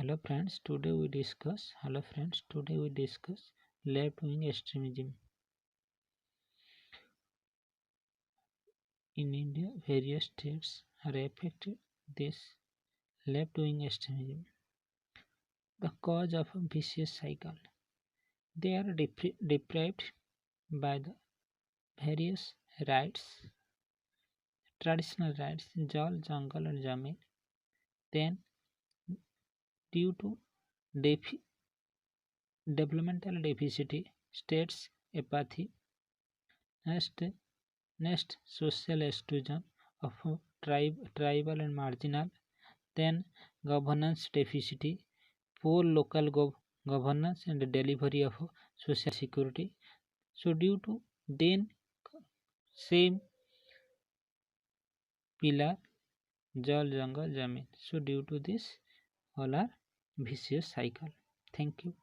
Hello friends, today we discuss left wing extremism. In India, various states are affected this left wing extremism, the cause of a vicious cycle. They are deprived by the various rights, traditional rights, Jal, Jungle and Jamil. Then, due to defi- developmental deficit, states apathy, next social exclusion of tribal and marginal, then governance deficit, poor local governance and delivery of social security. So due to then same pillar Jal Jungle Jamin. So due to this all are vicious cycle. Thank you.